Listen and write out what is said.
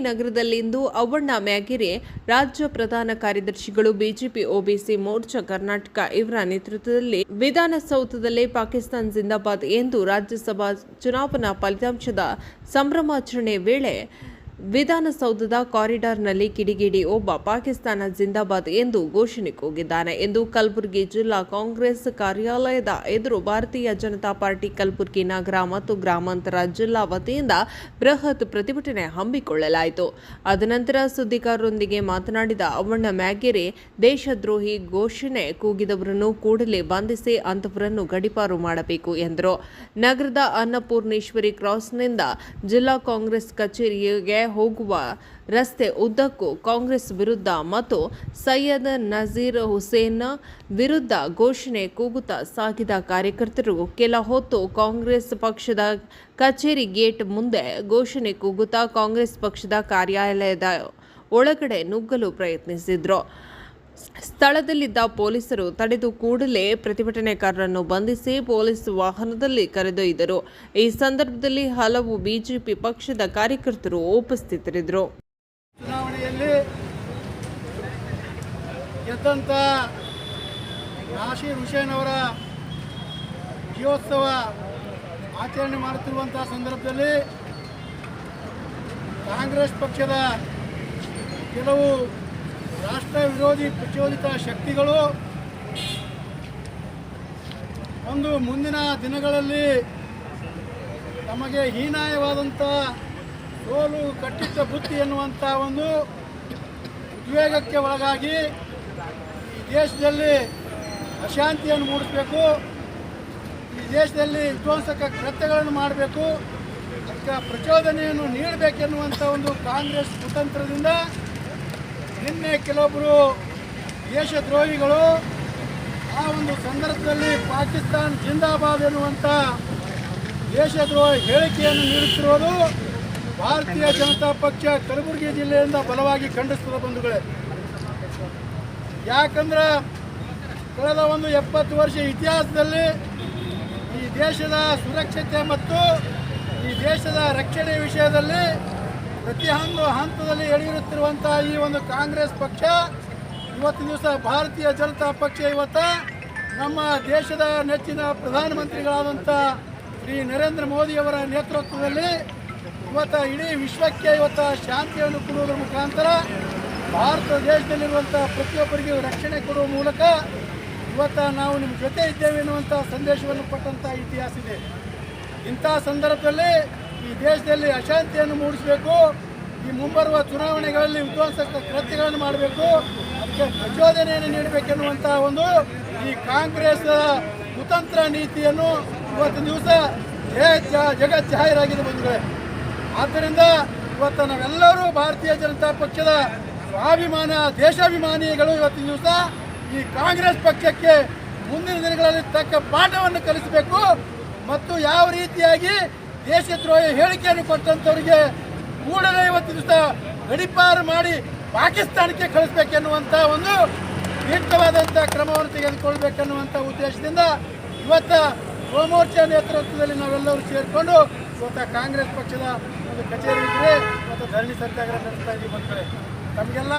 ನಗರದಲ್ಲಿಂದು ಅವ್ವಣ್ಣ ಮ್ಯಾಗೆರೆ ರಾಜ್ಯ ಪ್ರಧಾನ ಕಾರ್ಯದರ್ಶಿಗಳು ಬಿಜೆಪಿ ಒಬಿಸಿ ಮೋರ್ಚಾ ಕರ್ನಾಟಕ ಇವರ ನೇತೃತ್ವದಲ್ಲಿ ವಿಧಾನಸೌಧದಲ್ಲಿ ಪಾಕಿಸ್ತಾನ್ ಜಿಂದಾಬಾದ್ ಎಂದು ರಾಜ್ಯಸಭಾ ಚುನಾವಣಾ ಫಲಿತಾಂಶದ ಸಂಭ್ರಮಾಚರಣೆ ವೇಳೆ ವಿಧಾನಸೌಧದ ಕಾರಿಡಾರ್ನಲ್ಲಿ ಕಿಡಿಗೇಡಿ ಒಬ್ಬ ಪಾಕಿಸ್ತಾನ ಜಿಂದಾಬಾದ್ ಎಂದು ಘೋಷಣೆ ಕೂಗಿದ್ದಾನೆ ಎಂದು ಕಲಬುರಗಿ ಜಿಲ್ಲಾ ಕಾಂಗ್ರೆಸ್ ಕಾರ್ಯಾಲಯದ ಎದುರು ಭಾರತೀಯ ಜನತಾ ಪಾರ್ಟಿ ಕಲಬುರಗಿ ನಗರ ಮತ್ತು ಗ್ರಾಮಾಂತರ ಜಿಲ್ಲಾ ವತಿಯಿಂದ ಬೃಹತ್ ಪ್ರತಿಭಟನೆ ಹಮ್ಮಿಕೊಳ್ಳಲಾಯಿತು. ಅದನಂತರ ಸುದ್ದಿಗಾರರೊಂದಿಗೆ ಮಾತನಾಡಿದ ಅವ್ವಣ್ಣ ಮ್ಯಾಗೆರೆ, ದೇಶದ್ರೋಹಿ ಘೋಷಣೆ ಕೂಗಿದವರನ್ನು ಕೂಡಲೇ ಬಂಧಿಸಿ ಅಂತವರನ್ನು ಗಡೀಪಾರು ಮಾಡಬೇಕು ಎಂದರು. ನಗರದ ಅನ್ನಪೂರ್ಣೇಶ್ವರಿ ಕ್ರಾಸ್ನಿಂದ ಜಿಲ್ಲಾ ಕಾಂಗ್ರೆಸ್ ಕಚೇರಿಗೆ ಹೋಗುವ ರಸ್ತೆ ಉದ್ದಕ್ಕೂ ಕಾಂಗ್ರೆಸ್ ವಿರುದ್ಧ ಮತ್ತು ಸೈಯದ್ ನಜೀರ್ ಹುಸೇನ್ ವಿರುದ್ಧ ಘೋಷಣೆ ಕೂಗುತ್ತಾ ಸಾಗಿದ ಕಾರ್ಯಕರ್ತರು ಕೆಲ ಹೊತ್ತು ಕಾಂಗ್ರೆಸ್ ಪಕ್ಷದ ಕಚೇರಿ ಗೇಟ್ ಮುಂದೆ ಘೋಷಣೆ ಕೂಗುತ್ತಾ ಕಾಂಗ್ರೆಸ್ ಪಕ್ಷದ ಕಾರ್ಯಾಲಯದ ಒಳಗಡೆ ನುಗ್ಗಲು ಪ್ರಯತ್ನಿಸಿದ್ರು. ಸ್ಥಳದಲ್ಲಿದ್ದ ಪೊಲೀಸರು ತಡೆದು ಕೂಡಲೇ ಪ್ರತಿಭಟನೆಕಾರರನ್ನು ಬಂಧಿಸಿ ಪೊಲೀಸ್ ವಾಹನದಲ್ಲಿ ಕರೆದೊಯ್ದರು. ಈ ಸಂದರ್ಭದಲ್ಲಿ ಹಲವು ಬಿಜೆಪಿ ಪಕ್ಷದ ಕಾರ್ಯಕರ್ತರು ಉಪಸ್ಥಿತರಿದ್ದರು. ಚುನಾವಣೆಯಲ್ಲಿ ಗೆದ್ದಂತ ನಾಸೀರ್ ಹುಸೇನ್ ಅವರ ಜೀವೋತ್ಸವ ಆಚರಣೆ ಮಾಡುತ್ತಿರುವಂತಹ ಸಂದರ್ಭದಲ್ಲಿ ಕಾಂಗ್ರೆಸ್ ಪಕ್ಷದ ಕೆಲವು ರಾಷ್ಟ್ರ ವಿರೋಧಿ ಪ್ರಚೋದಿತ ಶಕ್ತಿಗಳು ಒಂದು ಮುಂದಿನ ದಿನಗಳಲ್ಲಿ ತಮಗೆ ಹೀನಾಯವಾದಂಥ ಸೋಲು ಕಟ್ಟಿಟ್ಟ ಬುತ್ತಿ ಎನ್ನುವಂಥ ಒಂದು ಉದ್ವೇಗಕ್ಕೆ ಒಳಗಾಗಿ ಈ ದೇಶದಲ್ಲಿ ಅಶಾಂತಿಯನ್ನು ಮೂಡಿಸಬೇಕು, ಈ ದೇಶದಲ್ಲಿ ವಿಧ್ವಂಸಕ ಕೃತ್ಯಗಳನ್ನು ಮಾಡಬೇಕು, ಅದಕ್ಕೆ ಪ್ರಚೋದನೆಯನ್ನು ನೀಡಬೇಕೆನ್ನುವಂಥ ಒಂದು ಕಾಂಗ್ರೆಸ್ ಕುತಂತ್ರದಿಂದ ನಿನ್ನೆ ಕೆಲವೊಬ್ಬರು ದೇಶದ್ರೋಹಿಗಳು ಆ ಒಂದು ಸಂದರ್ಭದಲ್ಲಿ ಪಾಕಿಸ್ತಾನ್ ಜಿಂದಾಬಾದ್ ಎನ್ನುವಂಥ ದೇಶದ್ರೋಹಿ ಹೇಳಿಕೆಯನ್ನು ನೀಡುತ್ತಿರುವುದು ಭಾರತೀಯ ಜನತಾ ಪಕ್ಷ ಕಲಬುರಗಿ ಜಿಲ್ಲೆಯಿಂದ ಬಲವಾಗಿ ಖಂಡಿಸುತ್ತದೆ ಬಂಧುಗಳೇ. ಯಾಕಂದ್ರೆ ಕಳೆದ ಒಂದು 70 ವರ್ಷ ಇತಿಹಾಸದಲ್ಲಿ ಈ ದೇಶದ ಸುರಕ್ಷತೆ ಮತ್ತು ಈ ದೇಶದ ರಕ್ಷಣೆ ವಿಷಯದಲ್ಲಿ ಪ್ರತಿಯೊಂದು ಹಂತದಲ್ಲಿ ಎಳೆಯುತ್ತಿರುವಂಥ ಈ ಒಂದು ಕಾಂಗ್ರೆಸ್ ಪಕ್ಷ ಇವತ್ತಿನ ದಿವಸ ಭಾರತೀಯ ಜನತಾ ಪಕ್ಷ ಇವತ್ತು ನಮ್ಮ ದೇಶದ ನೆಚ್ಚಿನ ಪ್ರಧಾನಮಂತ್ರಿಗಳಾದಂಥ ಶ್ರೀ ನರೇಂದ್ರ ಮೋದಿಯವರ ನೇತೃತ್ವದಲ್ಲಿ ಇವತ್ತು ಇಡೀ ವಿಶ್ವಕ್ಕೆ ಇವತ್ತು ಶಾಂತಿಯನ್ನು ಕೊಡುವುದರ ಮುಖಾಂತರ ಭಾರತ ದೇಶದಲ್ಲಿರುವಂಥ ಪ್ರತಿಯೊಬ್ಬರಿಗೂ ರಕ್ಷಣೆ ಕೊಡುವ ಮೂಲಕ ಇವತ್ತು ನಾವು ನಿಮ್ಮ ಜೊತೆ ಇದ್ದೇವೆ ಎನ್ನುವಂಥ ಸಂದೇಶವನ್ನು ಕೊಟ್ಟಂಥ ಇತಿಹಾಸ ಇದೆ. ಇಂಥ ಸಂದರ್ಭದಲ್ಲಿ ಈ ದೇಶದಲ್ಲಿ ಅಶಾಂತಿಯನ್ನು ಮೂಡಿಸಬೇಕು, ಈ ಮುಂಬರುವ ಚುನಾವಣೆಗಳಲ್ಲಿ ವಿಧ್ವಂಸಕ ಕೃತ್ಯಗಳನ್ನು ಮಾಡಬೇಕು, ಅದಕ್ಕೆ ಪ್ರಚೋದನೆಯನ್ನು ನೀಡಬೇಕೆನ್ನುವಂಥ ಒಂದು ಈ ಕಾಂಗ್ರೆಸ್ ಕುತಂತ್ರ ನೀತಿಯನ್ನು ಇವತ್ತಿನ ದಿವಸ ಜಗತ್ ಜಾಹೀರಾಗಿದೆ ಬಂಧುಗಳೇ. ಆದ್ದರಿಂದ ಇವತ್ತು ನಾವೆಲ್ಲರೂ ಭಾರತೀಯ ಜನತಾ ಪಕ್ಷದ ಸ್ವಾಭಿಮಾನ ದೇಶಾಭಿಮಾನಿಗಳು ಇವತ್ತಿನ ದಿವಸ ಈ ಕಾಂಗ್ರೆಸ್ ಪಕ್ಷಕ್ಕೆ ಮುಂದಿನ ದಿನಗಳಲ್ಲಿ ತಕ್ಕ ಪಾಠವನ್ನು ಕಲಿಸಬೇಕು ಮತ್ತು ಯಾವ ರೀತಿಯಾಗಿ ದೇಶದ್ರೋಹಿ ಹೇಳಿಕೆಯನ್ನು ಕೊಟ್ಟಂಥವರಿಗೆ ಕೂಡಲೇ ಇವತ್ತಿನ ದಿವಸ ಗಡೀಪಾರು ಮಾಡಿ ಪಾಕಿಸ್ತಾನಕ್ಕೆ ಕಳಿಸ್ಬೇಕೆನ್ನುವಂಥ ಒಂದು ದೀರ್ಘವಾದಂಥ ಕ್ರಮವನ್ನು ತೆಗೆದುಕೊಳ್ಬೇಕೆನ್ನುವಂಥ ಉದ್ದೇಶದಿಂದ ಇವತ್ತು ಯುವ ಮೋರ್ಚಾ ನೇತೃತ್ವದಲ್ಲಿ ನಾವೆಲ್ಲರೂ ಸೇರಿಕೊಂಡು ಇವತ್ತು ಕಾಂಗ್ರೆಸ್ ಪಕ್ಷದ ಒಂದು ಕಚೇರಿ ಇದ್ದರೆ ಇವತ್ತು ಧರಣಿ ಸತ್ಯಾಗ್ರಹ ನಡೆಸ್ತಾ ಇದ್ದೀವಿ ಬಂದರೆ ತಮಗೆಲ್ಲ